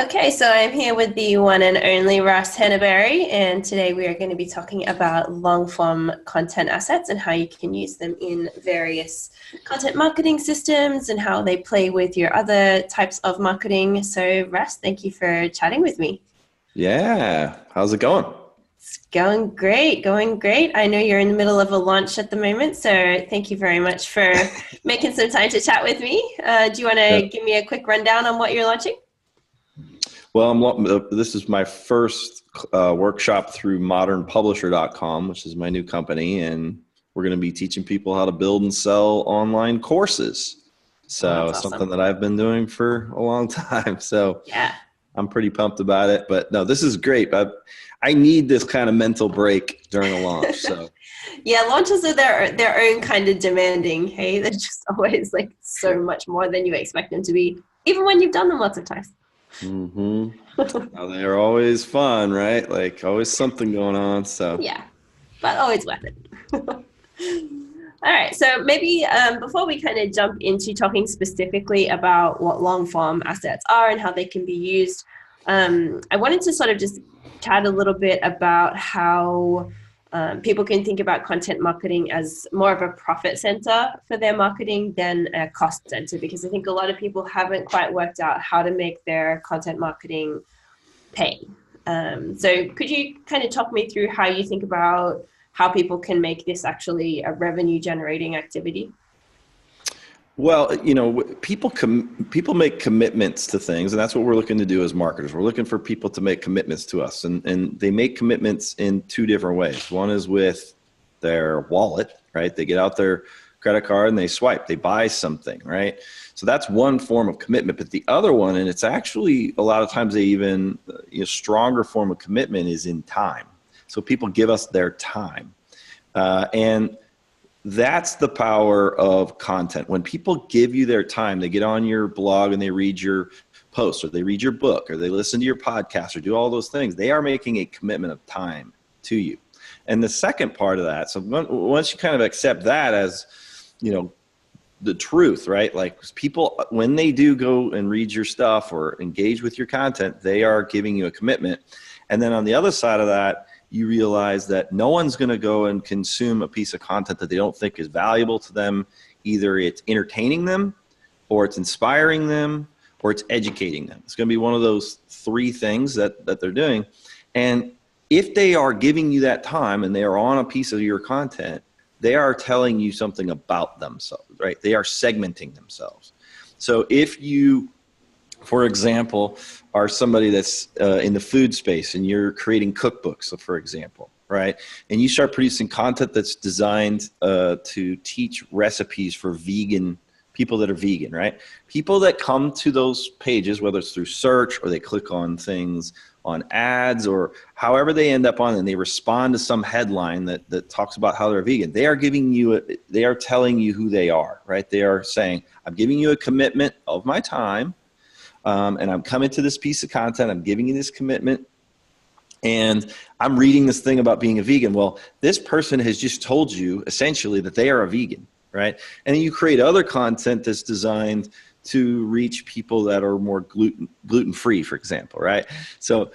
Okay, so I'm here with the one and only Russ Henneberry, and today we are going to be talking about long-form content assets and how you can use them in various content marketing systems and how they play with your other types of marketing. So, Russ, thank you for chatting with me. Yeah. How's it going? It's going great, going great. I know you're in the middle of a launch at the moment, so thank you very much for making some time to chat with me. Do you want Yeah. to give me a quick rundown on what you're launching? Well, this is my first workshop through modernpublisher.com, which is my new company. And we're going to be teaching people how to build and sell online courses. Oh, So that's it's something awesome. that I've been doing for a long time. So Yeah. I'm pretty pumped about it. But no, this is great. I need this kind of mental break during a launch. So Yeah, launches are their own kind of demanding. Hey, they're just always like so much more than you expect them to be, even when you've done them lots of times. hmm they're always fun, right? Like always something going on. So. Yeah, but always worth it. All right, so maybe before we kind of jump into talking specifically about what long form assets are and how they can be used, I wanted to sort of just chat a little bit about how people can think about content marketing as more of a profit center for their marketing than a cost center, because I think a lot of people haven't quite worked out how to make their content marketing pay. So could you kind of talk me through how you think about how people can make this actually a revenue generating activity? Well, people make commitments to things, and that's what we're looking to do as marketers. We're looking for people to make commitments to us, and they make commitments in two different ways. One is with their wallet, right? They get out their credit card and they swipe, they buy something, right? So that's one form of commitment. But the other one, and it's actually a lot of times they even stronger form of commitment is in time. So people give us their time, and that's the power of content. When people give you their time, they get on your blog and they read your post, or they read your book, or they listen to your podcast, or do all those things. They are making a commitment of time to you. And the second part of that, so once you kind of accept that as, the truth, right? Like people, when they do go and read your stuff or engage with your content, they are giving you a commitment. And then on the other side of that, you realize that no one's going to go and consume a piece of content that they don't think is valuable to them. Either it's entertaining them, or it's inspiring them, or it's educating them. It's going to be one of those three things that they're doing. And if they are giving you that time and they are on a piece of your content, they are telling you something about themselves, right? They are segmenting themselves. So if you, for example, are somebody that's in the food space and you're creating cookbooks, so for example, right? And you start producing content that's designed to teach recipes for vegan people that are vegan, right? People that come to those pages, whether it's through search or they click on things on ads or however they end up on, and they respond to some headline that talks about how they're vegan, they are giving you, they are telling you who they are, right? They are saying, I'm giving you a commitment of my time. And I'm coming to this piece of content. I'm giving you this commitment. And I'm reading this thing about being a vegan. Well, this person has just told you essentially that they are a vegan, right? And then you create other content that's designed to reach people that are more gluten free, for example, right? So,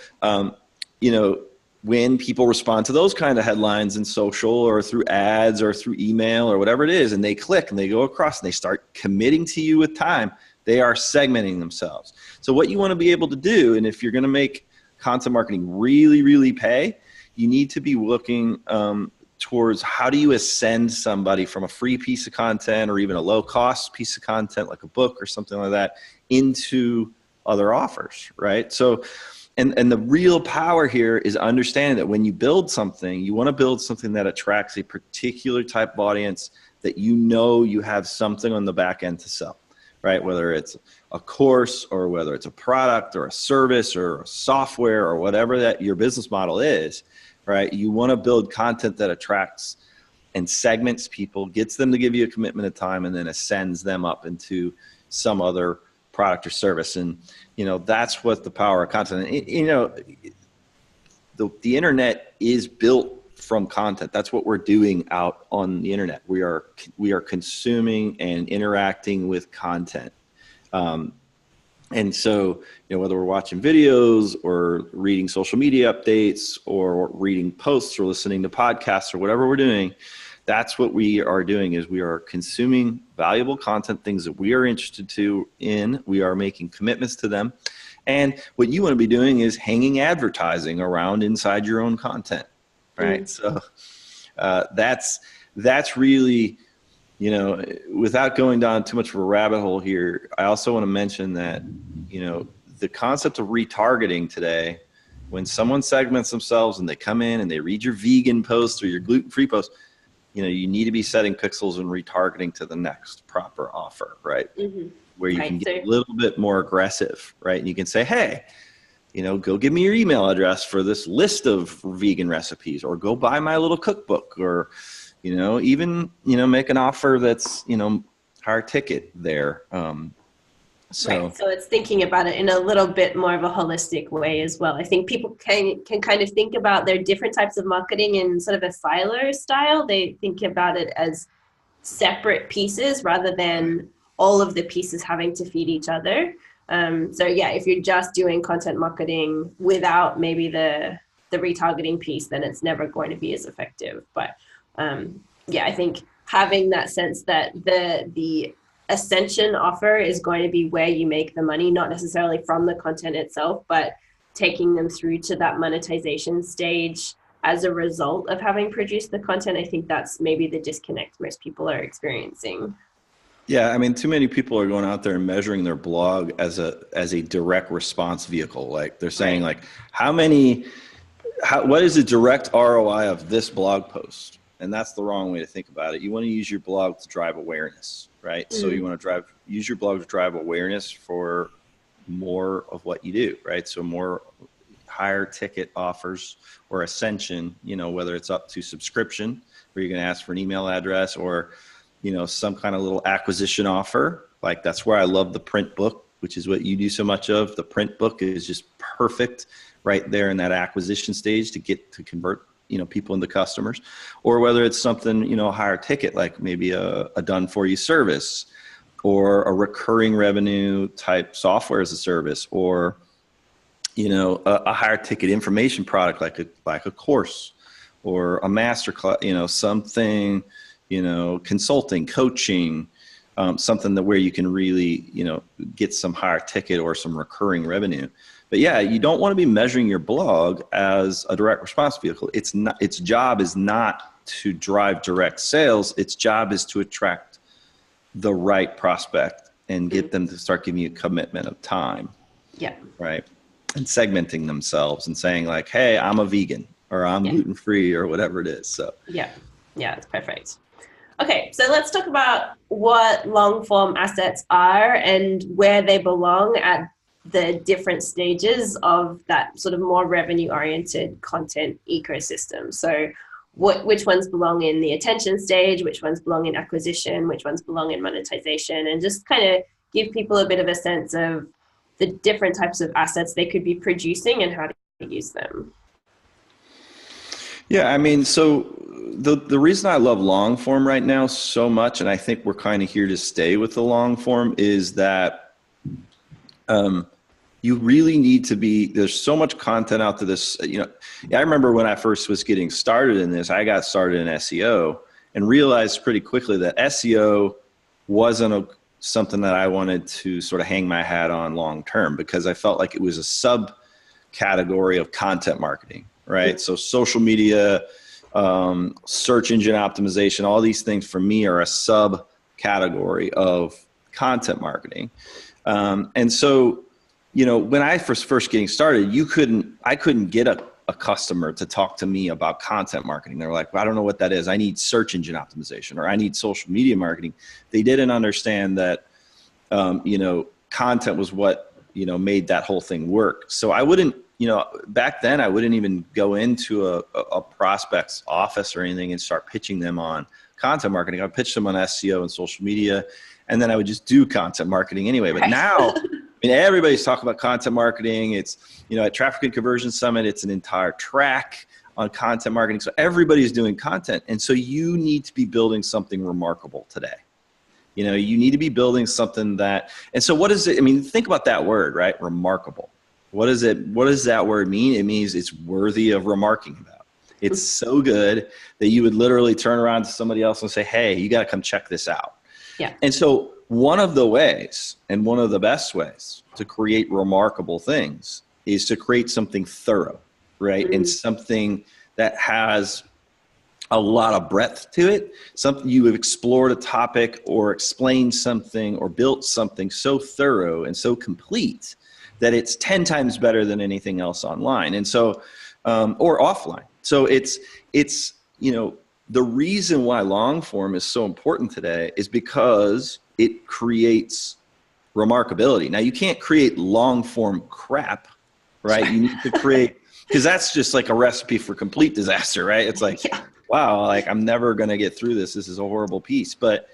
when people respond to those kind of headlines in social or through ads or through email or whatever it is, and they click and they go across and they start committing to you with time, they are segmenting themselves. So what you want to be able to do, and if you're going to make content marketing really, really pay, you need to be looking towards how do you ascend somebody from a free piece of content or even a low cost piece of content like a book or something like that into other offers, right? So, and the real power here is understanding that when you build something, you want to build something that attracts a particular type of audience that you have something on the back end to sell, right? Whether it's a course or whether it's a product or a service or a software or whatever that your business model is, right? You want to build content that attracts and segments people, gets them to give you a commitment of time, and then ascends them up into some other product or service. And, that's what the power of content, the internet is built from content. That's what we're doing out on the internet. We are consuming and interacting with content. And so, whether we're watching videos or reading social media updates or reading posts or listening to podcasts or whatever we're doing, that's what we are doing, is we are consuming valuable content, things that we are interested in. We are making commitments to them. And what you want to be doing is hanging advertising around inside your own content, right? So that's really, without going down too much of a rabbit hole here, I also want to mention that, the concept of retargeting today, when someone segments themselves and they come in and they read your vegan post or your gluten-free post, you need to be setting pixels and retargeting to the next proper offer, right? Mm-hmm. Where you can get a little bit more aggressive, right? And you can say, hey, go give me your email address for this list of vegan recipes, or go buy my little cookbook, or, even, make an offer that's, higher ticket there. So it's thinking about it in a little bit more of a holistic way as well. I think people can kind of think about their different types of marketing in sort of a silo style. They think about it as separate pieces rather than all of the pieces having to feed each other. If you're just doing content marketing without maybe the retargeting piece, then it's never going to be as effective. But I think having that sense that the ascension offer is going to be where you make the money, not necessarily from the content itself, but taking them through to that monetization stage as a result of having produced the content. I think that's maybe the disconnect most people are experiencing. Yeah, I mean, too many people are going out there and measuring their blog as a direct response vehicle. Like they're saying, like, what is the direct ROI of this blog post? And that's the wrong way to think about it. You want to use your blog to drive awareness, right? Mm-hmm. So you want to use your blog to drive awareness for more of what you do, right? So more higher ticket offers or ascension, whether it's up to subscription where you're going to ask for an email address, or, some kind of little acquisition offer. Like that's where I love the print book, which is what you do so much of. The print book is just perfect right there in that acquisition stage to convert people into customers, or whether it's something, higher ticket, like maybe a done for you service, or a recurring revenue type software as a service, or, a higher ticket information product, like a course or a master class, something, consulting, coaching, something where you can really, get some higher ticket or some recurring revenue. But yeah, you don't want to be measuring your blog as a direct response vehicle. Its job is not to drive direct sales. Its job is to attract the right prospect and get them to start giving you a commitment of time. Yeah. Right. And segmenting themselves and saying like, hey, I'm a vegan, or I'm gluten-free, or whatever it is. So yeah, that's perfect. Okay, so let's talk about what long form assets are and where they belong at the different stages of that sort of more revenue-oriented content ecosystem. So which ones belong in the attention stage, which ones belong in acquisition, which ones belong in monetization, and just kind of give people a bit of a sense of the different types of assets they could be producing and how to use them. Yeah, I mean, so the reason I love long form right now so much, and I think we're kind of here to stay with the long form, is that you really need to be, there's so much content out to this, I remember when I first was getting started in this, I got started in SEO and realized pretty quickly that SEO wasn't something that I wanted to sort of hang my hat on long term, because I felt like it was a subcategory of content marketing, right? So social media, search engine optimization, all these things for me are a subcategory of content marketing. And so, when I was first getting started, I couldn't get a customer to talk to me about content marketing. They're like, well, I don't know what that is. I need search engine optimization, or I need social media marketing. They didn't understand that, content was what, made that whole thing work. So I wouldn't, back then I wouldn't even go into a prospect's office or anything and start pitching them on content marketing. I'd pitch them on SEO and social media, and then I would just do content marketing anyway. But now, everybody's talking about content marketing. It's, at Traffic and Conversion Summit, it's an entire track on content marketing. So everybody's doing content. And so you need to be building something remarkable today. You know, you need to be building something that, and so what is it? I mean, think about that word, right? Remarkable. What does that word mean? It means it's worthy of remarking about. It's so good that you would literally turn around to somebody else and say, hey, you got to come check this out. Yeah. And so one of the ways, and one of the best ways to create remarkable things, is to create something thorough, right? And something that has a lot of breadth to it. Something you have explored a topic or explained something or built something so thorough and so complete that it's 10 times better than anything else online. And so, or offline. So it's, you know, the reason why long form is so important today is because it creates remarkability. Now, you can't create long form crap, right? You need to create, because that's just like a recipe for complete disaster, right? It's like, wow, like I'm never going to get through this. This is a horrible piece. But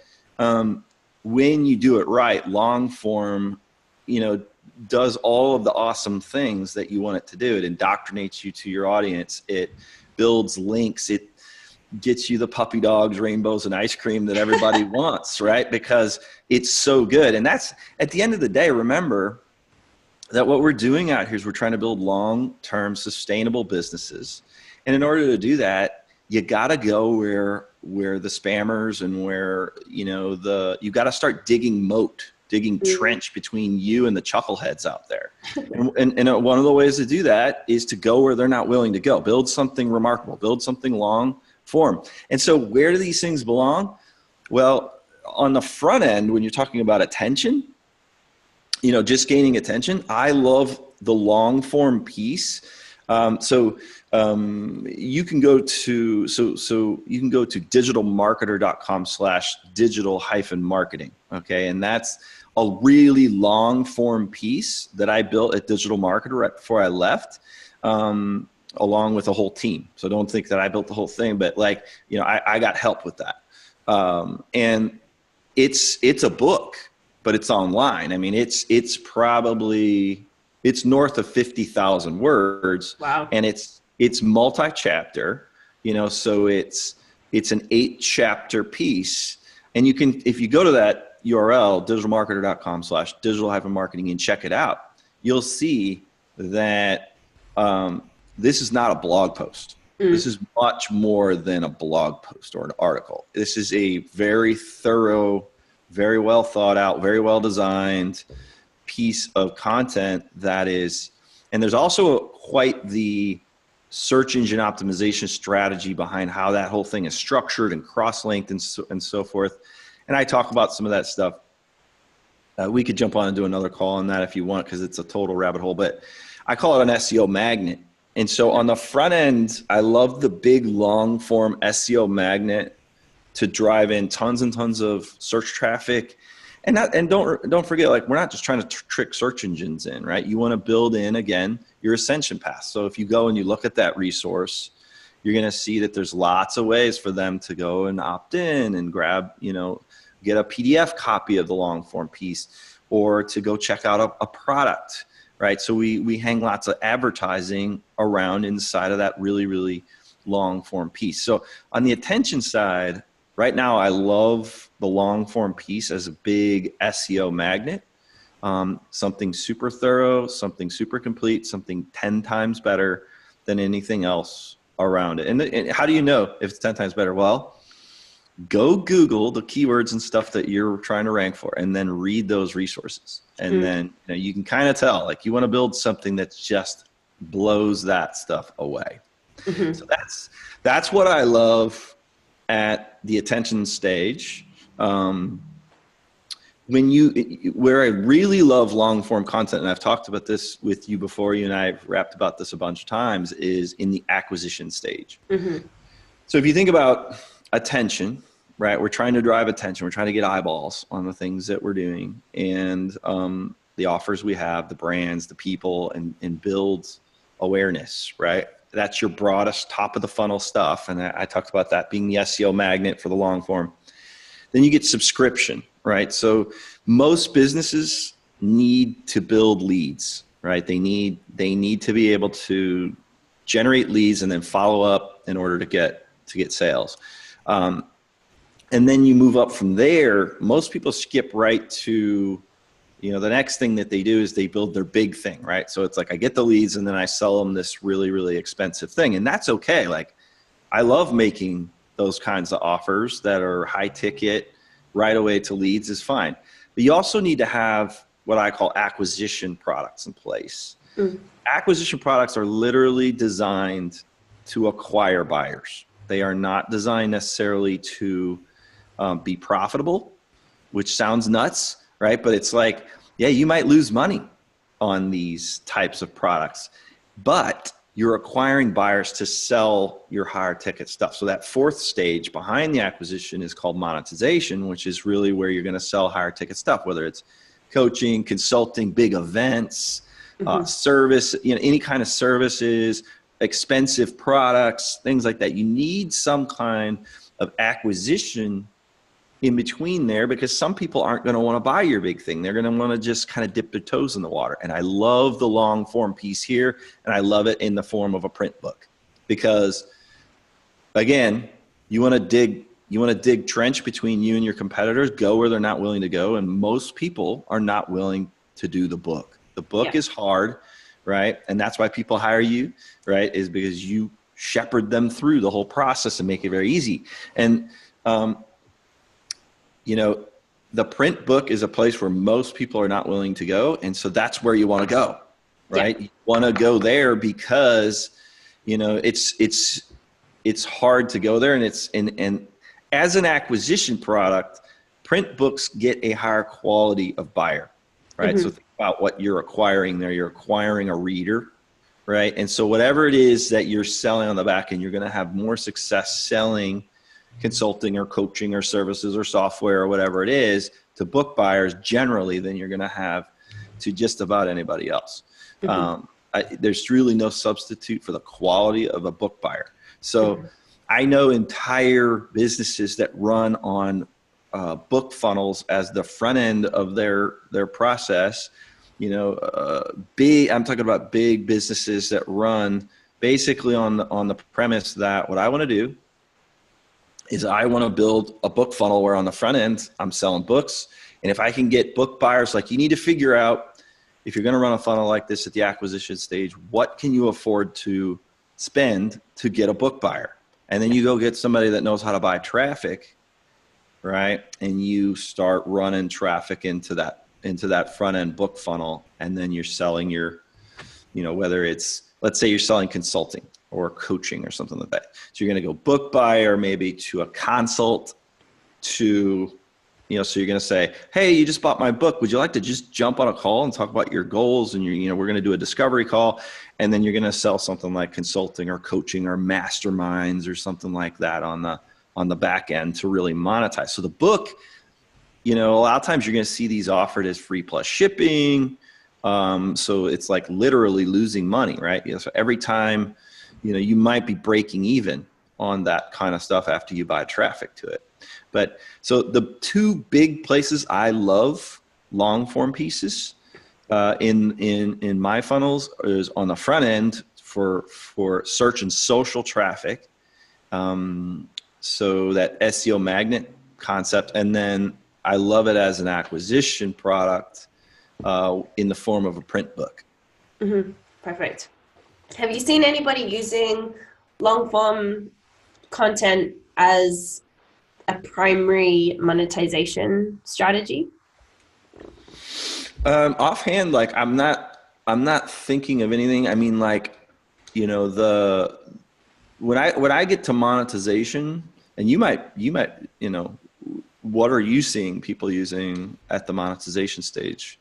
when you do it right, long form, you know, does all of the awesome things that you want it to do. It indoctrinates you to your audience. It builds links. It gets you the puppy dogs, rainbows, and ice cream that everybody wants, right? Because it's so good. And that's, at the end of the day, remember that what we're doing out here is we're trying to build long-term sustainable businesses. And in order to do that, you got to go where the spammers and where, you know, you got to start digging trench between you and the chuckleheads out there. And one of the ways to do that is to go where they're not willing to go. Build something remarkable, build something long form. And so where do these things belong? Well, on the front end, when you're talking about attention, you know, just gaining attention, I love the long form piece. You can go to digitalmarketer.com/digital-marketing. Okay. And that's a really long form piece that I built at Digital Marketer right before I left, along with a whole team. So don't think that I built the whole thing, but like, you know, I got help with that. And it's a book, but it's online. I mean, it's north of 50,000 words. Wow. And it's multi-chapter, you know, so it's an 8-chapter piece. And you can, if you go to that URL, digitalmarketer.com/digital-marketing, and check it out, you'll see that this is not a blog post. This is much more than a blog post or an article. This is a very thorough, very well thought out, very well designed piece of content that is, and there's also quite the search engine optimization strategy behind how that whole thing is structured and cross-linked and so forth. And I talk about some of that stuff. We could jump on and do another call on that if you want, because it's a total rabbit hole, but I call it an SEO magnet. And so on the front end, I love the big long form SEO magnet to drive in tons and tons of search traffic. And don't forget, like, we're not just trying to trick search engines in, right? You want to build in, again, your ascension path. So if you go and you look at that resource, you're going to see that there's lots of ways for them to go and opt in and grab, you know, get a PDF copy of the long form piece, or to go check out a product, right? So we hang lots of advertising around inside of that really, really long form piece. So on the attention side, right now, I love the long form piece as a big SEO magnet, something super thorough, something super complete, something 10 times better than anything else around it. And how do you know if it's 10 times better? Well, go Google the keywords and stuff that you're trying to rank for, and then read those resources. And then, you know, you can kind of tell, like, you want to build something that just blows that stuff away. So that's what I love at the attention stage. Where I really love long form content, and I've talked about this with you before, you and I have rapped about this a bunch of times, is in the acquisition stage. So if you think about attention, right, we're trying to drive attention, we're trying to get eyeballs on the things that we're doing, and the offers we have, the brands, the people, and build awareness, right? That's your broadest top of the funnel stuff. And I talked about that being the SEO magnet for the long form. Then you get subscription, right? So most businesses need to build leads, right? They need to be able to generate leads and then follow up in order to get sales. And And then you move up from there. Most people skip right to, the next thing that they do is they build their big thing, right? So it's like, I get the leads and then I sell them this really, really expensive thing. And that's okay. Like, I love making those kinds of offers that are high ticket, right away to leads is fine. But you also need to have what I call acquisition products in place. Acquisition products are literally designed to acquire buyers. They are not designed necessarily to be profitable, which sounds nuts, right? But it's like, yeah, you might lose money on these types of products, but you're acquiring buyers to sell your higher ticket stuff. So that fourth stage behind the acquisition is called monetization, which is really where you're going to sell higher ticket stuff, whether it's coaching, consulting, big events, service, any kind of services, expensive products, things like that. You need some kind of acquisition in between there, because some people aren't going to want to buy your big thing. They're going to want to just kind of dip their toes in the water. And I love the long form piece here. And I love it in the form of a print book, because again, you want to dig trench between you and your competitors, go where they're not willing to go. And most people are not willing to do the book. The book is hard, right? And that's why people hire you, right? Is because you shepherd them through the whole process and make it very easy. And, the print book is a place where most people are not willing to go. And so that's where you want to go, right? You want to go there because, it's hard to go there. And as an acquisition product, print books get a higher quality of buyer, right? So think about what you're acquiring there. You're acquiring a reader, right? And so whatever it is that you're selling on the back end, you're going to have more success selling consulting or coaching or services or software or whatever it is to book buyers generally than you're going to have to just about anybody else. There's really no substitute for the quality of a book buyer. So I know entire businesses that run on book funnels as the front end of their process. I'm talking about big businesses that run basically on the premise that what I want to do is I want to build a book funnel where on the front end, I'm selling books. And if I can get book buyers, like, you need to figure out, if you're going to run a funnel like this at the acquisition stage, what can you afford to spend to get a book buyer? And then you go get somebody that knows how to buy traffic, right? And you start running traffic into that front end book funnel. And then you're selling your, whether it's, let's say you're selling consulting or coaching or something like that. So you're going to go book buyer, maybe to a consult, to, so you're going to say, hey, you just bought my book. Would you like to just jump on a call and talk about your goals? And we're going to do a discovery call. And then you're going to sell something like consulting or coaching or masterminds or something like that on the back end to really monetize. So the book, a lot of times you're going to see these offered as free plus shipping. So it's like literally losing money, right? So every time, you might be breaking even on that kind of stuff after you buy traffic to it. But so the two big places I love long form pieces in my funnels is on the front end for search and social traffic. So that SEO magnet concept. And then I love it as an acquisition product in the form of a print book. Perfect. Have you seen anybody using long form content as a primary monetization strategy? Offhand, like I'm not thinking of anything. I mean, like, when I get to monetization, and you might, what are you seeing people using at the monetization stage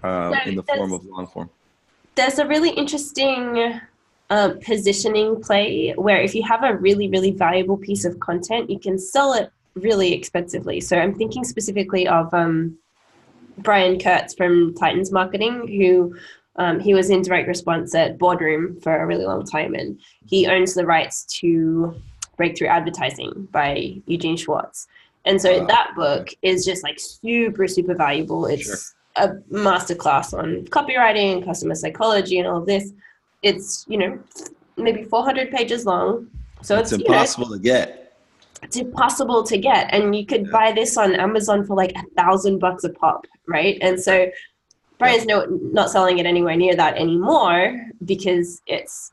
in the form of long form? There's a really interesting positioning play where if you have a really, really valuable piece of content, you can sell it really expensively. So I'm thinking specifically of Brian Kurtz from Titans Marketing, who he was in direct response at Boardroom for a really long time, and he owns the rights to Breakthrough Advertising by Eugene Schwartz. And so that book is just like super, super valuable. It's a masterclass on copywriting, customer psychology, and all of this. It's, maybe 400 pages long. So it's impossible to get. it's impossible to get. And you could buy this on Amazon for like $1,000 a pop, right? And so brands not selling it anywhere near that anymore because it's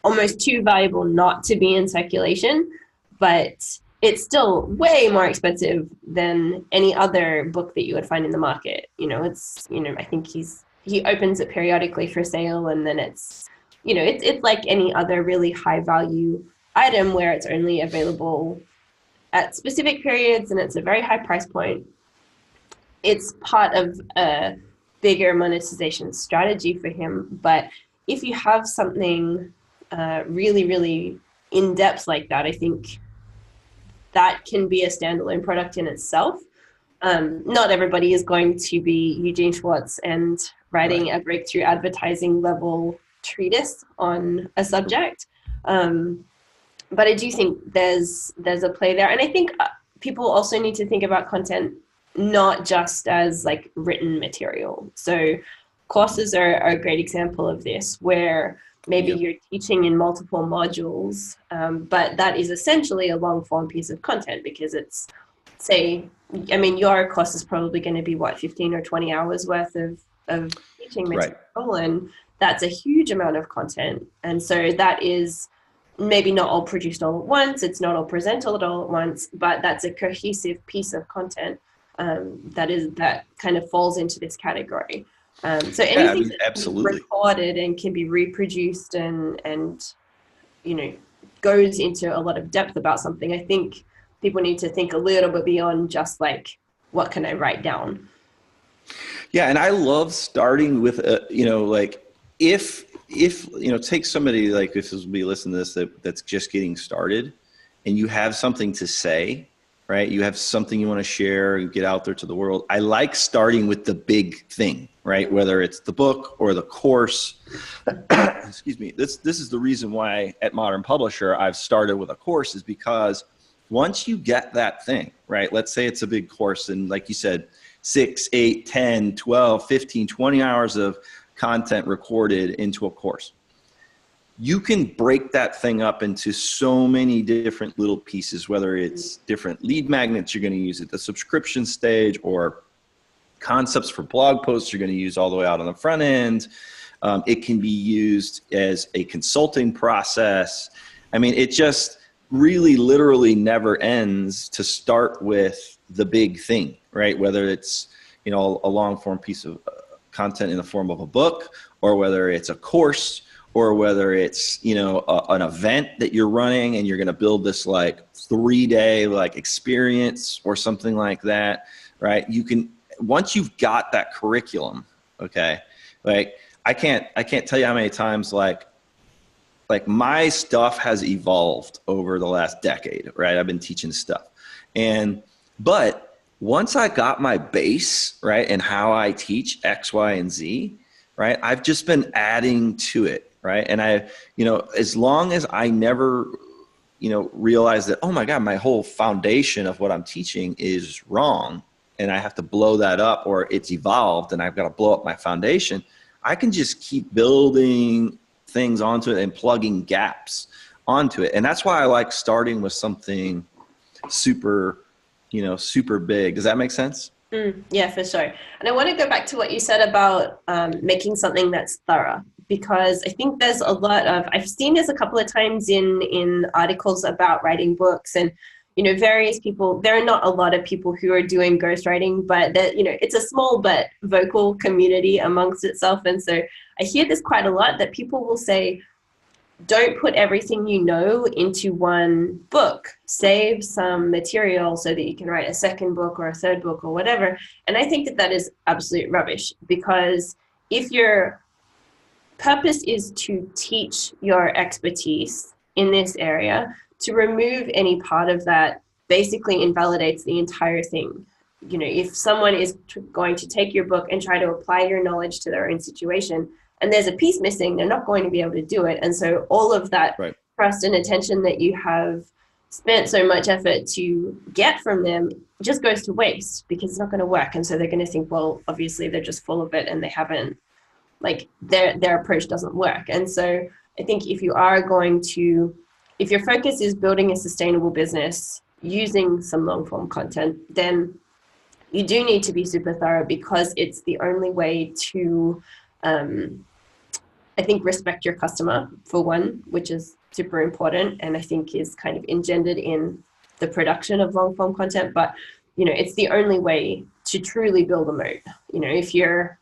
almost too valuable not to be in circulation, but it's still way more expensive than any other book that you would find in the market. I think he opens it periodically for sale, and then it's like any other really high value item where it's only available at specific periods and it's a very high price point. It's part of a bigger monetization strategy for him. But if you have something really, really in depth like that, I think that can be a standalone product in itself. Not everybody is going to be Eugene Schwartz and writing a breakthrough advertising level treatise on a subject. But I do think there's a play there. And I think people also need to think about content not just as like written material. So courses are a great example of this, where maybe you're teaching in multiple modules, but that is essentially a long form piece of content because it's, your course is probably going to be 15 or 20 hours worth of teaching material, and that's a huge amount of content. And so that is maybe not all produced all at once, it's not all presented all at once, but that's a cohesive piece of content that kind of falls into this category. So anything that's recorded and can be reproduced and goes into a lot of depth about something, I think people need to think a little bit beyond just like, what can I write down? Yeah, and I love starting with if take somebody like, if this will be listening to this that's just getting started, and you have something to say, right? You have something you want to share and get out there to the world. I like starting with the big thing, right? Whether it's the book or the course. Excuse me. This is the reason why at Modern Publisher I've started with a course, is because once you get that thing, right? Let's say it's a big course, and like you said, 6, 8, 10, 12, 15, 20 hours of content recorded into a course. You can break that thing up into so many different little pieces, whether it's different lead magnets you're going to use at the subscription stage, or concepts for blog posts you're going to use all the way out on the front end. It can be used as a consulting process. I mean, it just really literally never ends to start with the big thing, right? Whether it's, a long form piece of content in the form of a book, or whether it's a course, or whether it's, an event that you're running and you're going to build this like 3-day like experience or something like that, right? You can, once you've got that curriculum, okay, like I can't tell you how many times like my stuff has evolved over the last decade, right? I've been teaching stuff, but once I got my base, right, and how I teach X, Y, and Z, right, I've just been adding to it, right? And as long as I never, realize that, oh my God, my whole foundation of what I'm teaching is wrong, and I have to blow that up, or it's evolved and I've got to blow up my foundation, I can just keep building things onto it and plugging gaps onto it. And that's why I like starting with something super big. Does that make sense? Yeah, for sure. And I want to go back to what you said about making something that's thorough, because I think there's a lot of, I've seen this a couple of times in articles about writing books, and various people. There are not a lot of people who are doing ghostwriting, but that it's a small but vocal community amongst itself. And so I hear this quite a lot, that people will say, don't put everything you know into one book. Save some material so that you can write a second book or a third book or whatever. And I think that is absolute rubbish, because if your purpose is to teach your expertise in this area, to remove any part of that basically invalidates the entire thing. If someone is going to take your book and try to apply your knowledge to their own situation, and there's a piece missing, they're not going to be able to do it. And so all of that trust and attention that you have spent so much effort to get from them just goes to waste, because it's not going to work. And so they're going to think, well, obviously they're just full of it and they haven't, like, their approach doesn't work. And so I think if your focus is building a sustainable business using some long form content, then you do need to be super thorough, because it's the only way to, I think, respect your customer, for one, which is super important, and I think is kind of engendered in the production of long form content. But, you know, it's the only way to truly build a moat. You know, if you're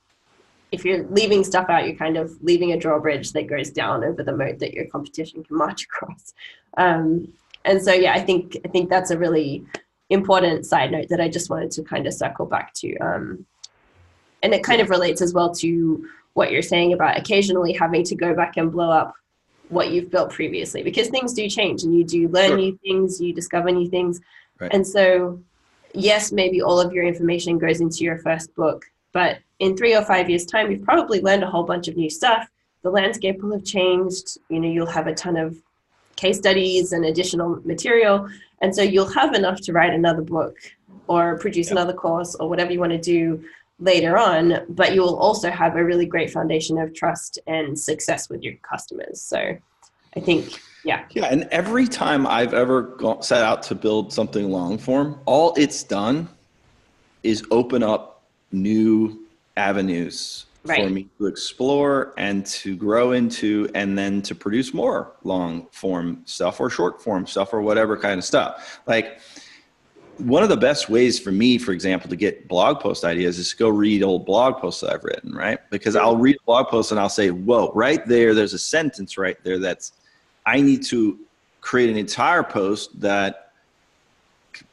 leaving stuff out, you're kind of leaving a drawbridge that goes down over the moat that your competition can march across. And so, yeah, I think that's a really important side note that I just wanted to kind of circle back to. And it kind of relates as well to what you're saying about occasionally having to go back and blow up what you've built previously, because things do change and you do learn new things, you discover new things. Right. And so, yes, maybe all of your information goes into your first book, but in 3 or 5 years' time, you've probably learned a whole bunch of new stuff. The landscape will have changed. You know, you'll have a ton of case studies and additional material. And so you'll have enough to write another book or produce another course or whatever you want to do later on, but you will also have a really great foundation of trust and success with your customers. So I think, yeah. And every time I've ever set out to build something long form, all it's done is open up new avenues for me to explore and to grow into, and then to produce more long form stuff or short form stuff or whatever kind of stuff. Like, one of the best ways for me, for example, to get blog post ideas is to go read old blog posts that I've written, right? Because I'll read a blog post and I'll say, whoa, right there's a sentence right there I need to create an entire post that,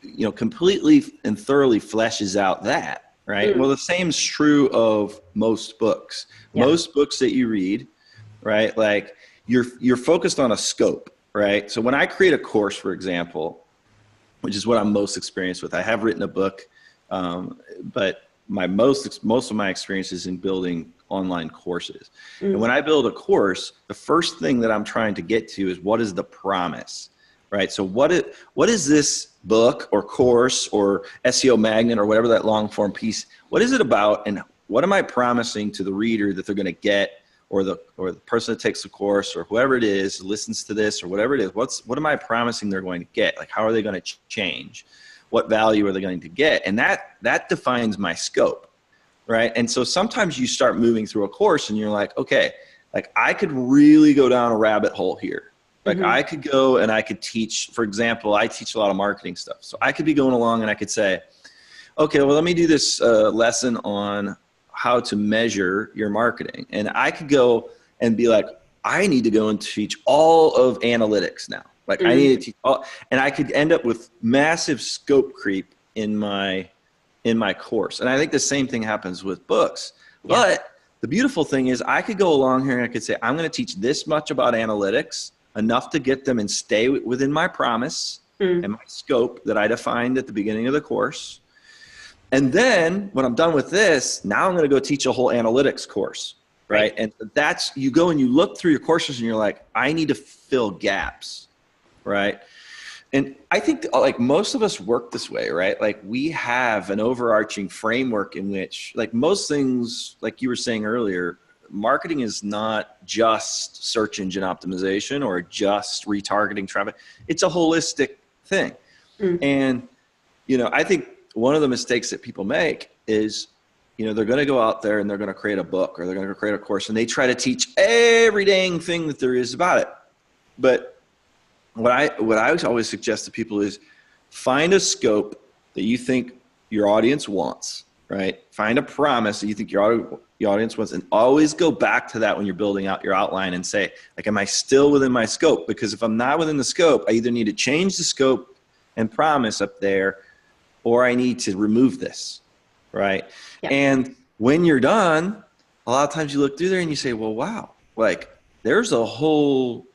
you know, completely and thoroughly fleshes out that, right? Well, the same is true of most books. Most books that you read, right? Like, you're focused on a scope, right? So when I create a course, for example, which is what I'm most experienced with. I have written a book, but most of my experience is in building online courses. And when I build a course, the first thing that I'm trying to get to is, what is the promise, right? So what is this book or course or SEO magnet or whatever that long form piece, what is it about, and what am I promising to the reader that they're going to get, or the person that takes the course, or whoever it is, listens to this, or whatever it is, what am I promising they're going to get? Like, how are they going to change? What value are they going to get? And that defines my scope, right? And so sometimes you start moving through a course and you're like, okay, like, I could really go down a rabbit hole here. Like, I could go and I could teach, for example, I teach a lot of marketing stuff. So I could be going along and I could say, okay, well, let me do this lesson on how to measure your marketing. And I could go and be like, I need to go and teach all of analytics now. Like, I need to teach all, and I could end up with massive scope creep in my course. And I think the same thing happens with books. But the beautiful thing is, I could go along here and I could say, I'm going to teach this much about analytics, enough to get them and stay within my promise and my scope that I defined at the beginning of the course. And then when I'm done with this, now I'm going to go teach a whole analytics course, right? And that's, you go and you look through your courses and you're like, I need to fill gaps, right? And I think, like, most of us work this way, right? Like, we have an overarching framework in which, like, most things, like you were saying earlier, marketing is not just search engine optimization or just retargeting traffic. It's a holistic thing. And, you know, I think one of the mistakes that people make is, you know, they're going to go out there and they're going to create a book or they're going to create a course and they try to teach every dang thing that there is about it. But what I always suggest to people is, find a scope that you think your audience wants, right? Find a promise that you think your audience wants, and always go back to that when you're building out your outline and say, like, am I still within my scope? Because if I'm not within the scope, I either need to change the scope and promise up there, or I need to remove this, right? And when you're done, a lot of times you look through there and you say, well, wow, like, there's a whole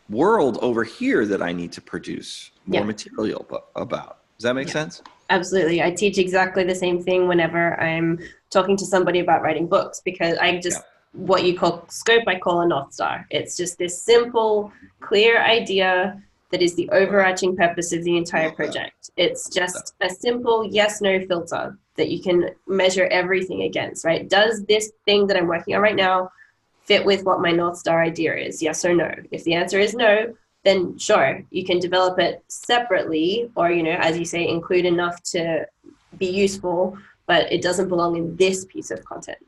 world over here that I need to produce more material about. Does that make sense? Absolutely. I teach exactly the same thing whenever I'm talking to somebody about writing books, because I just, what you call scope, I call a North Star. It's just this simple, clear idea that is the overarching purpose of the entire project. It's just a simple yes-no filter that you can measure everything against, right? Does this thing that I'm working on right now fit with what my North Star idea is? Yes or no? If the answer is no, then sure, you can develop it separately, or, you know, as you say, include enough to be useful, but it doesn't belong in this piece of content.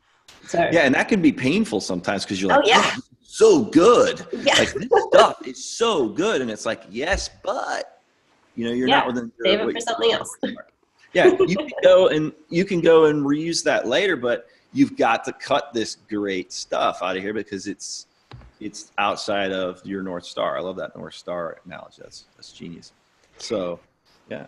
So yeah, and that can be painful sometimes because you're oh like, yeah, oh, this is so good. yeah, Like this stuff is so good. And it's like, yes, but you know, you're not yeah, within save your, it for something else. yeah, you can go and reuse that later, but you've got to cut this great stuff out of here because it's outside of your North Star. I love that North Star analogy. That's genius. So, yeah.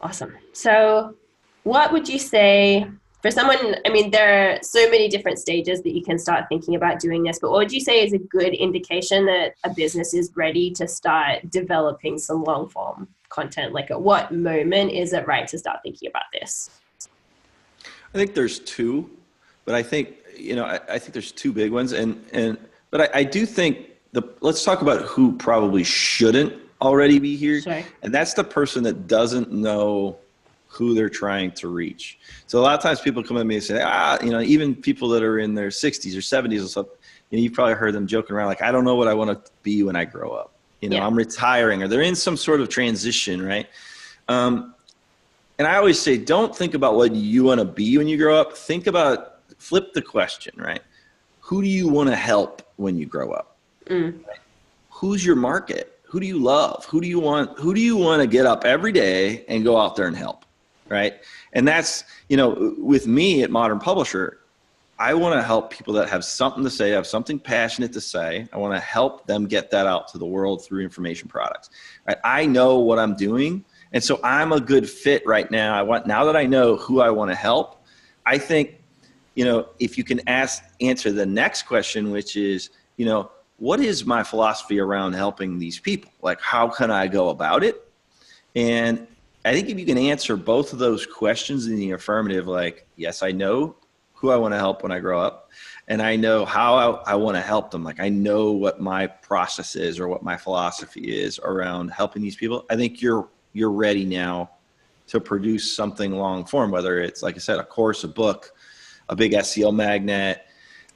Awesome. So what would you say for someone, I mean, there are so many different stages that you can start thinking about doing this, but what would you say is a good indication that a business is ready to start developing some long form content? Like at what moment is it right to start thinking about this? I think there's two, but I think, you know, I think there's two big ones. But I do think let's talk about who probably shouldn't already be here. Sure. And that's the person that doesn't know who they're trying to reach. So a lot of times people come at me and say, you know, even people that are in their 60s or 70s or something, you know, you've probably heard them joking around like, I don't know what I want to be when I grow up. You know, Yeah. I'm retiring, or they're in some sort of transition, right? And I always say, don't think about what you want to be when you grow up. Flip the question, right? Who do you want to help when you grow up? Right? Who's your market? Who do you love? Who do you want to get up every day and go out there and help? Right. And that's, you know, with me at Modern Publisher, I want to help people that have something to say, have something passionate to say. I want to help them get that out to the world through information products. Right? I know what I'm doing. And so I'm a good fit right now. Now that I know who I want to help, I think, you know, if you can answer the next question, which is, you know, what is my philosophy around helping these people? Like, how can I go about it? And I think if you can answer both of those questions in the affirmative, like, yes, I know who I want to help when I grow up, and I know how I want to help them. Like, I know what my process is or what my philosophy is around helping these people. I think you're ready now to produce something long form, whether it's, like I said, a course, a book, a big SEO magnet.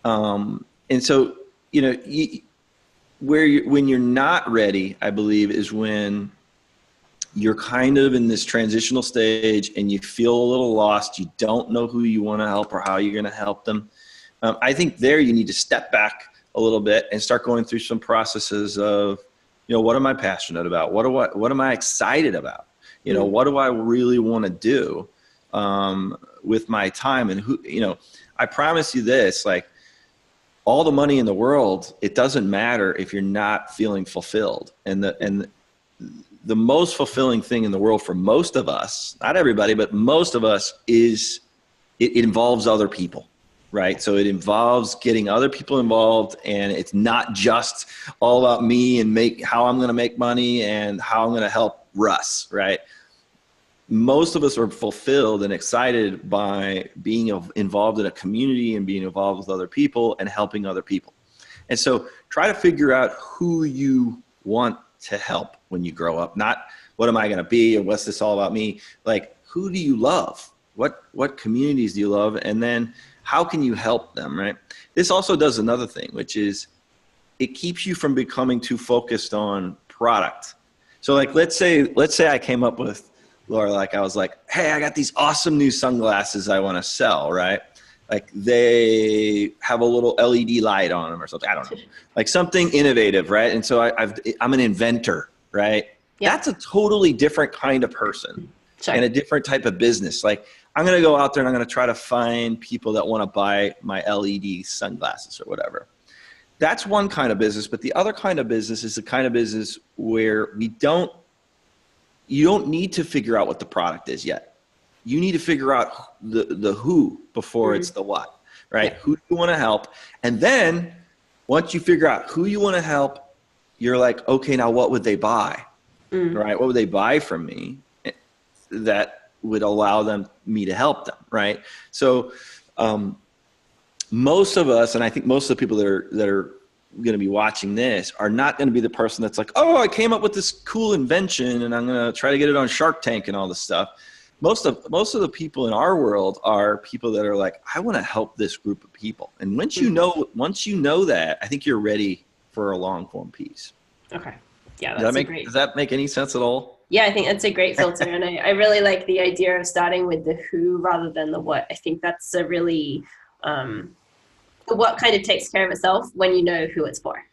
And so, you know, when you're not ready, I believe, is when you're kind of in this transitional stage and you feel a little lost. You don't know who you want to help or how you're going to help them. I think there you need to step back a little bit and start going through some processes of, you know, what am I passionate about? What am I excited about? You know, what do I really want to do with my time? And who, you know, I promise you this, like, all the money in the world, it doesn't matter if you're not feeling fulfilled. And the most fulfilling thing in the world for most of us, not everybody, but most of us, is it involves other people, right? So it involves getting other people involved, and it's not just all about me and how I'm going to make money and how I'm going to help Russ, right? Most of us are fulfilled and excited by being involved in a community and being involved with other people and helping other people. And so try to figure out who you want to help when you grow up. Not what am I going to be or what's this all about me? Like, who do you love? What communities do you love? And then how can you help them, right? This also does another thing, which is it keeps you from becoming too focused on product. So like, let's say I came up with, Laura, like I was like, hey, I got these awesome new sunglasses I want to sell, right? Like they have a little LED light on them or something. I don't know, like something innovative, right? And so I'm an inventor, right? Yeah. That's a totally different kind of person. Sure. And a different type of business. Like I'm going to go out there and I'm going to try to find people that want to buy my LED sunglasses or whatever. That's one kind of business. But the other kind of business is the kind of business where you don't need to figure out what the product is yet. You need to figure out the who before it's the what, right? Yeah. Who do you want to help? And then once you figure out who you want to help, you're like, okay, now what would they buy? Right? What would they buy from me that would allow me to help them, right? So most of us, and I think most of the people that are going to be watching this are not going to be the person that's like, oh, I came up with this cool invention and I'm going to try to get it on Shark Tank and all this stuff. Most of the people in our world are people that are like, I want to help this group of people. And once you know that, I think you're ready for a long form piece. Okay. Yeah, that's a great. Does that make any sense at all? Yeah, I think that's a great filter. And I really like the idea of starting with the who rather than the what. I think that's a really, the what kind of takes care of itself when you know who it's for.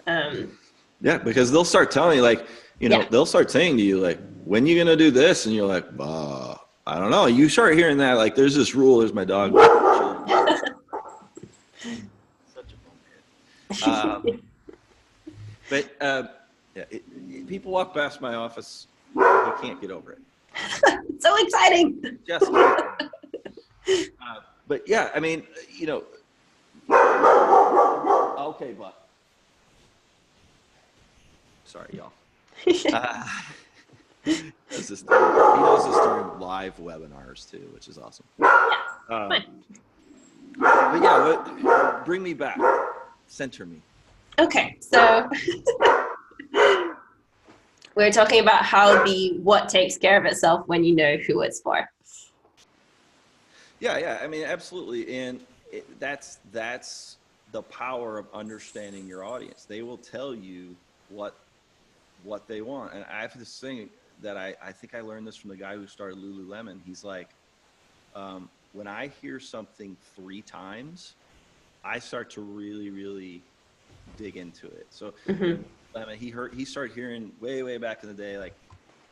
Yeah, because they'll start telling you, like, they'll start saying to you, like, when you going to do this? And you're like, I don't know. You start hearing that, like, there's this rule. There's my dog. Such a fun kid. But people walk past my office. You can't get over it. So exciting. Just but yeah, I mean, okay, but sorry, y'all. He does this during live webinars too, which is awesome. But yeah, bring me back. Center me. Okay, so we're talking about how the what takes care of itself when you know who it's for. Yeah. I mean, absolutely. And that's the power of understanding your audience. They will tell you what they want. And I have this thing that I think I learned this from the guy who started Lululemon. He's like, when I hear something 3 times, I start to really, really dig into it. So I mean, he started hearing way back in the day, like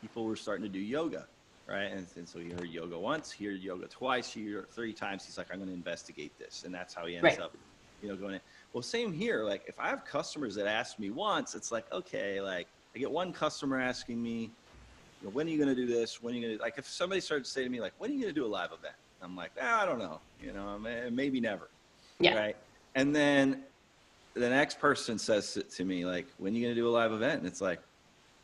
people were starting to do yoga, right? And so he heard yoga once, he heard yoga twice, he heard 3 times. He's like, I'm going to investigate this. And that's how he ends up, going in. Well, same here. Like if I have customers that ask me once, it's like, okay, like I get one customer asking me, when are you going to do this? When are you going to, like, if somebody started to say to me, like, when are you going to do a live event? I'm like, I don't know, maybe never. Yeah. Right. And then the next person says to me, like, when are you going to do a live event? And it's like,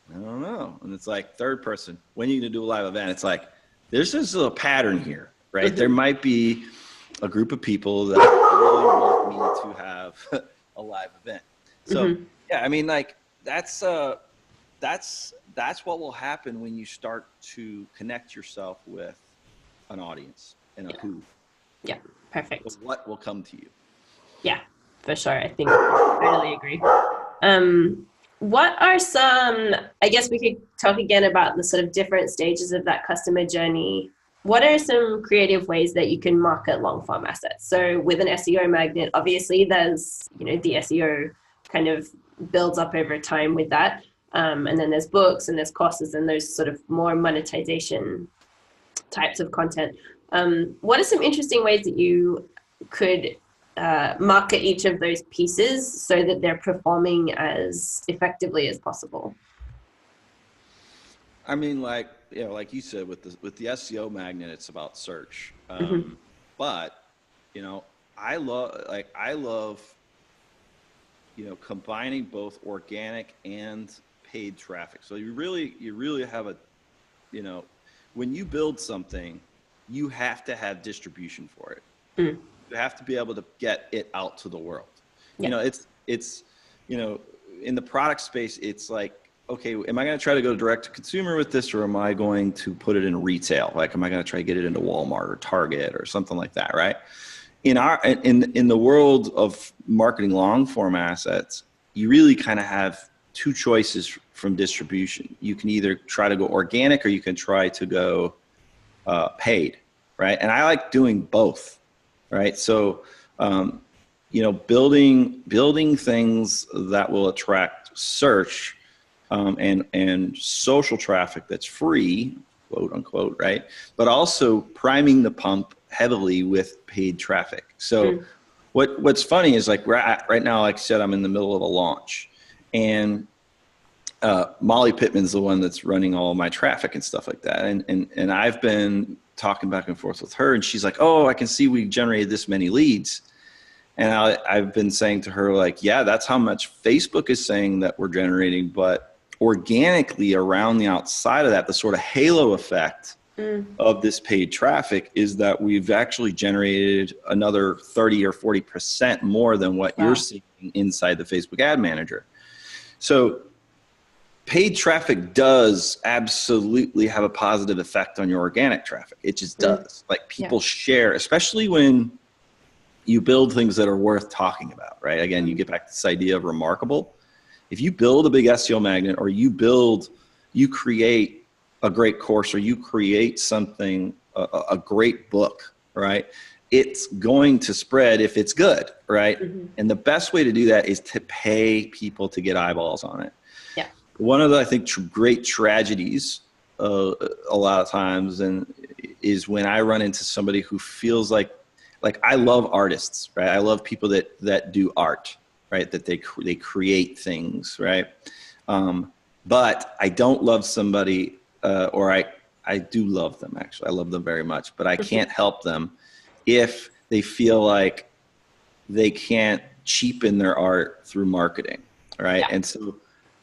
I don't know. And it's like, third person, when are you going to do a live event? It's like, there's just a pattern here, right? There might be a group of people that really want me to have a live event. So yeah, I mean, like that's what will happen when you start to connect yourself with an audience and a who. Yeah, perfect. So what will come to you? Yeah, for sure. I think I totally agree. What are some, I guess we could talk again about the sort of different stages of that customer journey. What are some creative ways that you can market long form assets? So with an SEO magnet, obviously there's, the SEO kind of builds up over time with that. And then there's books and there's courses and there's sort of more monetization types of content. What are some interesting ways that you could market each of those pieces so that they're performing as effectively as possible? I mean, like you said, with the SEO magnet, it's about search. But I love combining both organic and paid traffic. So you really have a, when you build something, you have to have distribution for it. You have to be able to get it out to the world. It's in the product space, it's like, okay, am I going to try to go direct to consumer with this, or am I going to put it in retail? Like, am I going to try to get it into Walmart or Target or something like that, right? In the world of marketing long form assets, you really kind of have 2 choices from distribution. You can either try to go organic or you can try to go paid, right? And I like doing both, right? So, building things that will attract search and social traffic that's free, quote unquote, right? But also priming the pump heavily with paid traffic. So what's funny is, like, right now, like I said, I'm in the middle of a launch, and Molly Pittman's the one that's running all my traffic and stuff like that. And I've been talking back and forth with her, and she's like, oh, I can see we generated this many leads. And I've been saying to her, like, yeah, that's how much Facebook is saying that we're generating, but organically around the outside of that, the sort of halo effect of this paid traffic is that we've actually generated another 30 or 40% more than what you're seeing inside the Facebook ad manager. So paid traffic does absolutely have a positive effect on your organic traffic. It just does. Like, people share, especially when you build things that are worth talking about, right? Again, you get back to this idea of remarkable. if you build a big SEO magnet, or you create a great course, or you create something, a great book, right? It's going to spread if it's good, right? Mm-hmm. And the best way to do that is to pay people to get eyeballs on it. Yeah. One of the, I think, great tragedies a lot of times is when I run into somebody who feels like I love artists, right? I love people that do art, right? That they create things, right? But I don't love somebody, or I do love them, actually. I love them very much, but I can't help them if they feel like they can't cheapen their art through marketing, right? Yeah. And so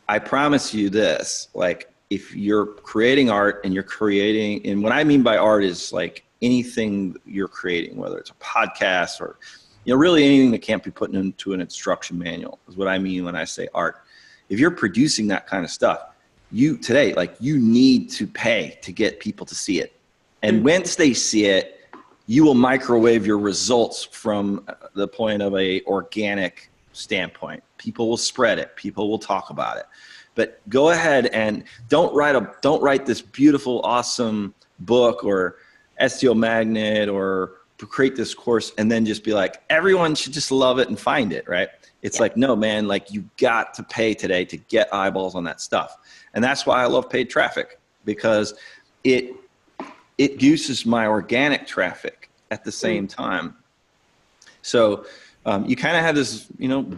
I promise you this, like, if you're creating art and and what I mean by art is like anything you're creating, whether it's a podcast or, really anything that can't be put into an instruction manual is what I mean when I say art. If you're producing that kind of stuff, you need to pay to get people to see it. And once they see it, you will microwave your results from the point of a organic standpoint. People will spread it. People will talk about it. But go ahead and don't write this beautiful, awesome book or SEO magnet or create this course and then just be like, everyone should just love it and find it, right? It's like, no, man, like, you got to pay today to get eyeballs on that stuff. And that's why I love paid traffic, because it uses my organic traffic at the same time. So you kind of have this,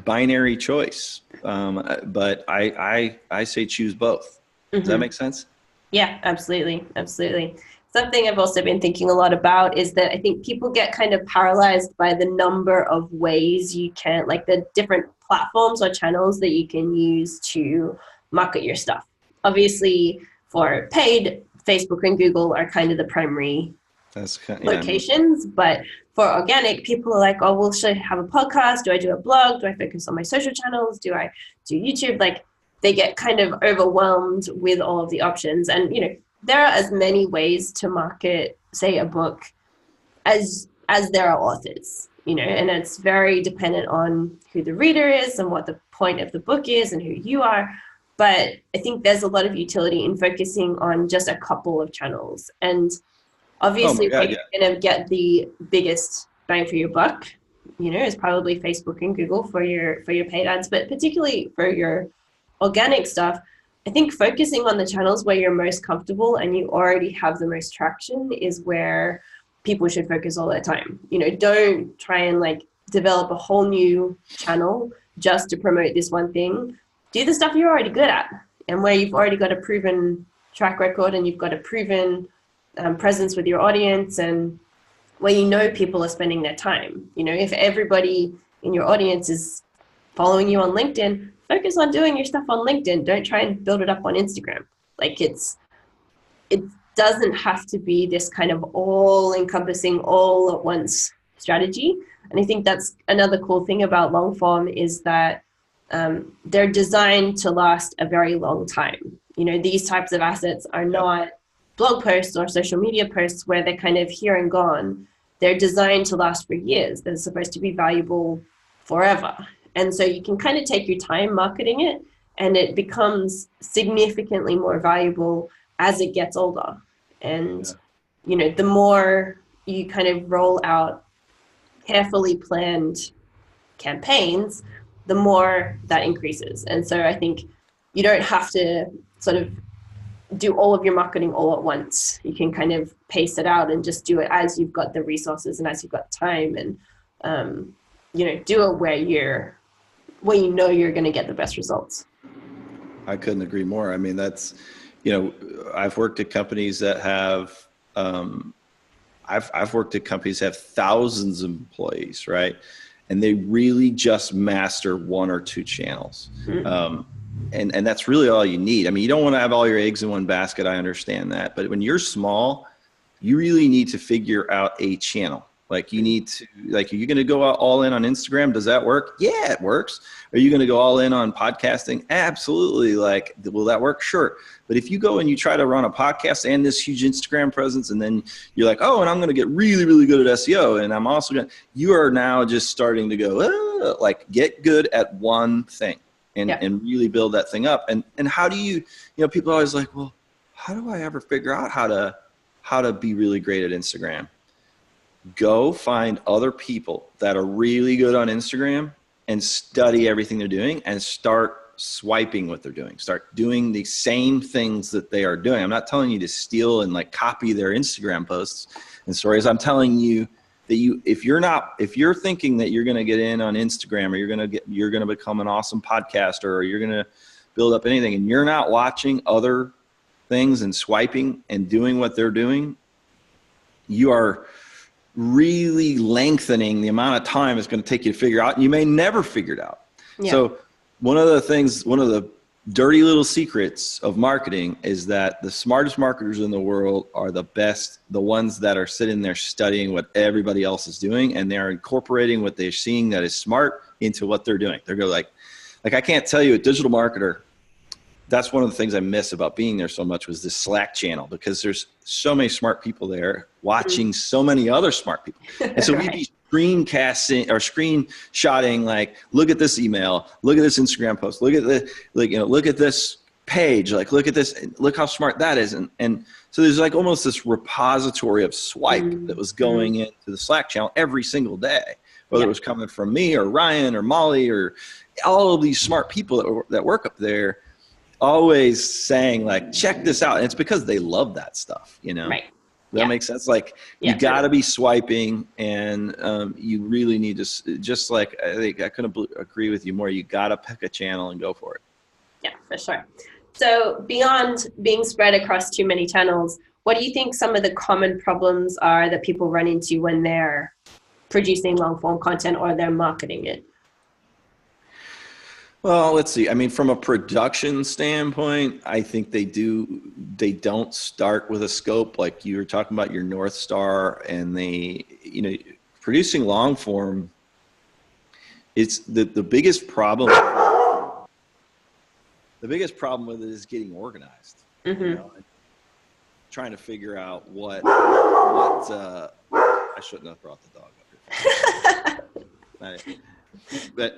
binary choice. But I say choose both. Does that make sense? Yeah, absolutely. Absolutely. Something I've also been thinking a lot about is that I think people get kind of paralyzed by the number of ways you can, like the different platforms or channels that you can use to market your stuff. Obviously, for paid, Facebook and Google are kind of the primary locations, but for organic, people are like, oh, well, should I have a podcast? Do I do a blog? Do I focus on my social channels? Do I do YouTube? Like, they get kind of overwhelmed with all of the options. And, there are as many ways to market, say, a book as there are authors, and it's very dependent on who the reader is and what the point of the book is and who you are. But I think there's a lot of utility in focusing on just a couple of channels. And obviously, where you're going to get the biggest bang for your buck, is probably Facebook and Google for your paid ads, but particularly for your organic stuff, I think focusing on the channels where you're most comfortable and you already have the most traction is where people should focus all their time. Don't try and develop a whole new channel just to promote this one thing. Do the stuff you're already good at and where you've already got a proven track record and you've got a proven presence with your audience and where people are spending their time. If everybody in your audience is following you on LinkedIn, focus on doing your stuff on LinkedIn. Don't try and build it up on Instagram. It doesn't have to be this kind of all-encompassing, all-at-once strategy. And I think that's another cool thing about long form is that they're designed to last a very long time. These types of assets are not blog posts or social media posts where they're kind of here and gone. They're designed to last for years. They're supposed to be valuable forever. And so you can kind of take your time marketing it and it becomes significantly more valuable as it gets older. And, the more you kind of roll out carefully planned campaigns, the more that increases. And so I think you don't have to sort of do all of your marketing all at once. You can kind of pace it out and just do it as you've got the resources and as you've got time and, do it where you're going to get the best results. I couldn't agree more. I mean, that's, I've worked at companies that have, I've worked at companies that have thousands of employees, right? And they really just master one or two channels. Mm-hmm. And that's really all you need. I mean, you don't want to have all your eggs in one basket. I understand that. But when you're small, you really need to figure out a channel. You need to, are you going to go all in on Instagram? Does that work? Yeah, it works. Are you going to go all in on podcasting? Absolutely. Will that work? Sure. But if you go and you try to run a podcast and this huge Instagram presence, and then you're like, oh, and I'm going to get really, really good at SEO. And I'm also you are now just starting to go, get good at one thing. and really build that thing up. And how do you know, people are always like, well, how do I ever figure out how to be really great at Instagram? Go find other people that are really good on Instagram and study everything they're doing and start swiping what they're doing. Start doing the same things that they are doing. I'm not telling you to steal and like copy their Instagram posts and stories. I'm telling you that if you're thinking that you're going to get in on Instagram, or you're going to become an awesome podcaster, or you're going to build up anything, and you're not watching other things and swiping and doing what they're doing, you are really lengthening the amount of time it's going to take you to figure out, and you may never figure it out. Yeah. So one of the dirty little secrets of marketing is that the smartest marketers in the world are the ones that are sitting there studying what everybody else is doing, and they're incorporating what they're seeing that is smart into what they're doing. They're going like I can't tell you, a digital marketer, that's one of the things I miss about being there so much, was this Slack channel, because there's so many smart people there watching so many other smart people. And so we'd be screencasting or screenshotting, like, look at this email, look at this Instagram post, look at look at this page, like, look at this, look how smart that is. And so there's like almost this repository of swipe that was going into the Slack channel every single day, whether it was coming from me or Ryan or Molly or all of these smart people that work up there, always saying like, check this out. And it's because they love that stuff, you know? Right. That makes sense. Like you got to be swiping, and you really need to, just like, I think I couldn't agree with you more. You got to pick a channel and go for it. Yeah, for sure. So beyond being spread across too many channels, what do you think some of the common problems are that people run into when they're producing long form content or they're marketing it? Well, let's see. I mean, from a production standpoint, I think they don't start with a scope like you were talking about your North Star, and producing long form, it's the biggest problem. The biggest problem with it is getting organized. Mm-hmm. You know, trying to figure out what I shouldn't have brought the dog up here. But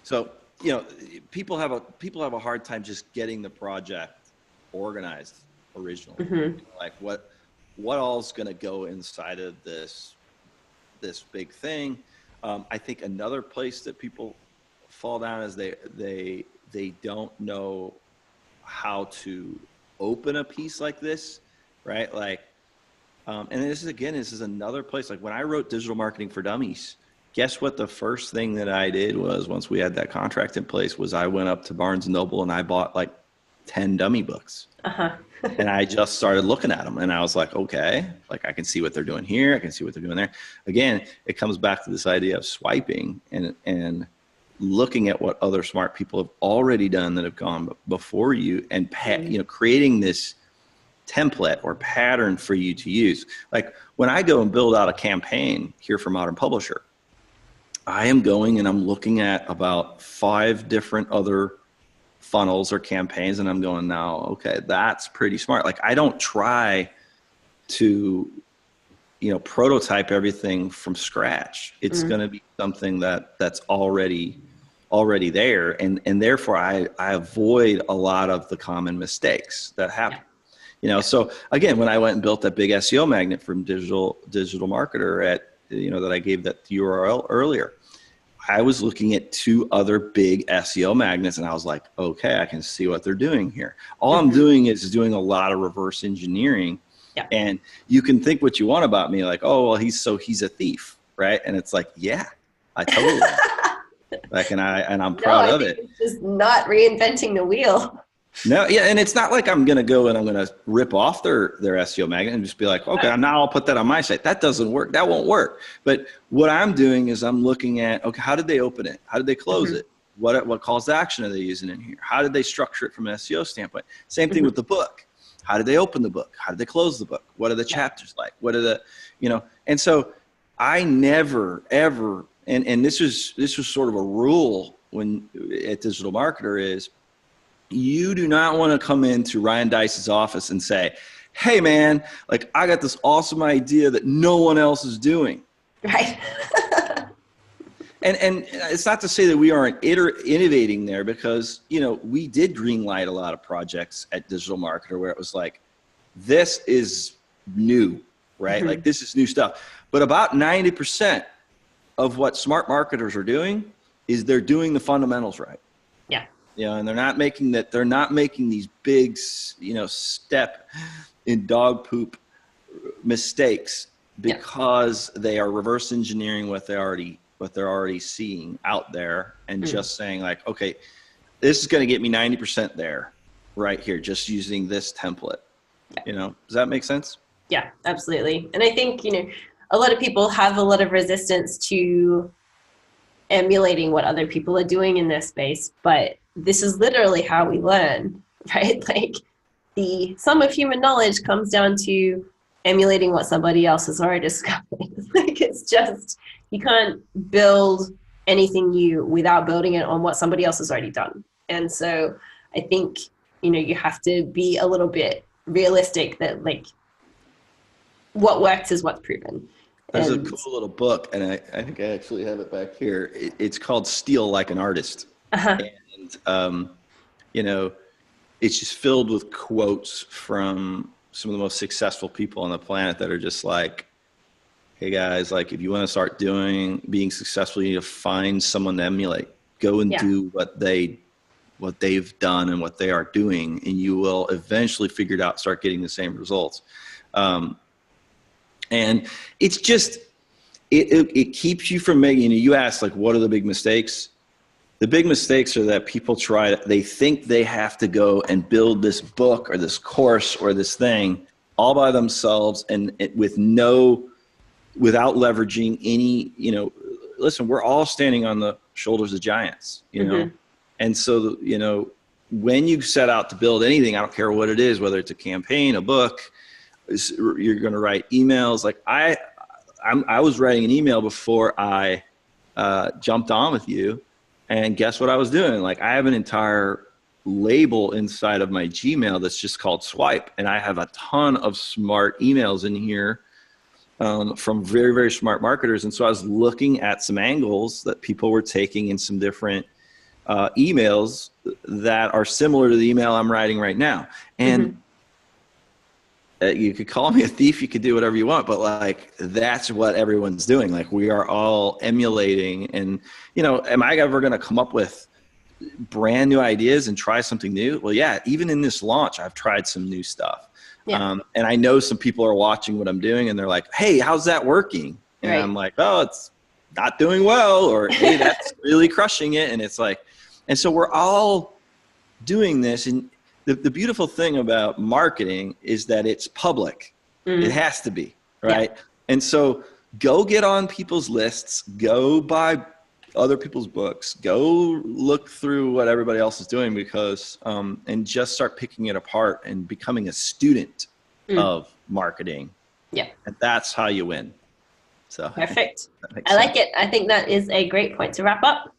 so, people have a hard time just getting the project organized originally. Mm-hmm. Like what all's going to go inside of this big thing. I think another place that people fall down is they don't know how to open a piece like this, right? Like, and this is another place. Like when I wrote Digital Marketing for Dummies, guess what the first thing that I did was, once we had that contract in place, was I went up to Barnes & Noble and I bought like 10 dummy books. Uh-huh. And I just started looking at them, and I was like, okay, like I can see what they're doing here. I can see what they're doing there. Again, it comes back to this idea of swiping and looking at what other smart people have already done that have gone before you, and creating this template or pattern for you to use. Like when I go and build out a campaign here for Modern Publisher, I am going and I'm looking at about 5 different other funnels or campaigns, and I'm going, now, okay, that's pretty smart. Like I don't try to, prototype everything from scratch. It's going to be something that's already there. And therefore I avoid a lot of the common mistakes that happen. Yeah. So again, when I went and built that big SEO magnet from digital marketer that I gave that URL earlier, I was looking at 2 other big SEO magnets, and I was like, okay, I can see what they're doing here. All I'm doing is doing a lot of reverse engineering. Yeah. And you can think what you want about me, like, oh, well, he's a thief, right? And it's like, yeah, I totally like, and I'm proud of it. It's just not reinventing the wheel. No, yeah, and it's not like I'm going to go and I'm going to rip off their SEO magnet and just be like, okay, now I'll put that on my site. That doesn't work. That won't work. But what I'm doing is I'm looking at, okay, how did they open it? How did they close it? What calls to action are they using in here? How did they structure it from an SEO standpoint? Same thing with the book. How did they open the book? How did they close the book? What are the chapters like? What are the, and so I never, ever, and this was sort of a rule at Digital Marketer is, you do not want to come into Ryan Dice's office and say, hey man, like I got this awesome idea that no one else is doing. Right. And it's not to say that we aren't innovating there, because, you know, we did greenlight a lot of projects at Digital Marketer where it was like, this is new, right? Mm-hmm. Like, this is new stuff. But about 90% of what smart marketers are doing is they're doing the fundamentals right. Yeah. You know, and they're not making these big, you know, step in dog poop mistakes because they are reverse engineering what they're already seeing out there, and just saying like, okay, this is going to get me 90% there right here, just using this template. You know, does that make sense? Yeah, absolutely. And I think, you know, a lot of people have a lot of resistance to emulating what other people are doing in their space, but this is literally how we learn, right? Like, the sum of human knowledge comes down to emulating what somebody else has already discovered. Like, it's just, you can't build anything new without building it on what somebody else has already done. And so I think, you know, you have to be a little bit realistic that, like, what works is what's proven. There's a cool little book, and I think I actually have it back here. It's called Steal Like an Artist. And, you know, it's just filled with quotes from some of the most successful people on the planet that are just like, hey guys, like, if you want to start being successful, you need to find someone to emulate. Go and do what they've done and what they are doing, and you will eventually figure it out, start getting the same results. And it's just, it keeps you from making, you know, you asked like, what are the big mistakes? The big mistakes are that people they think they have to go and build this book or this course or this thing all by themselves, and without leveraging any, you know, listen, we're all standing on the shoulders of giants, you know? And so, you know, when you set out to build anything, I don't care what it is, whether it's a campaign, a book, you're going to write emails. Like I was writing an email before I jumped on with you, and guess what I was doing? Like, I have an entire label inside of my Gmail that's just called Swipe, and I have a ton of smart emails in here from very, very smart marketers. And so I was looking at some angles that people were taking in some different emails that are similar to the email I'm writing right now. And you could call me a thief, you could do whatever you want, but like, that's what everyone's doing. Like, we are all emulating. And, you know, am I ever going to come up with brand new ideas and try something new? Well, yeah, even in this launch, I've tried some new stuff. And I know some people are watching what I'm doing, and they're like, hey, how's that working? And I'm like, oh, it's not doing well, or hey, that's really crushing it. And it's like, and so we're all doing this. And the beautiful thing about marketing is that it's public. It has to be, right? And so go get on people's lists, go buy other people's books, go look through what everybody else is doing, because and just start picking it apart and becoming a student of marketing. And that's how you win. So perfect. I like it. I think that is a great point to wrap up.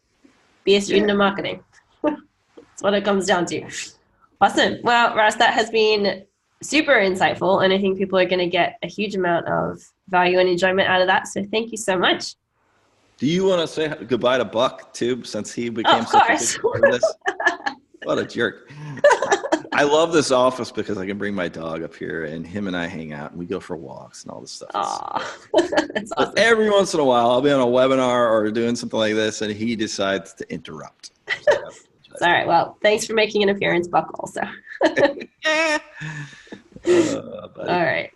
Be a student of marketing. That's what it comes down to. Awesome. Well, Russ, that has been super insightful, and I think people are going to get a huge amount of value and enjoyment out of that. So thank you so much. Do you want to say goodbye to Buck too, since he became such a big part of this? What a jerk. I love this office because I can bring my dog up here, and him and I hang out, and we go for walks and all this stuff. That's awesome. But every once in a while, I'll be on a webinar or doing something like this, and he decides to interrupt. So, all right. Well, thanks for making an appearance, Buck, also. All right.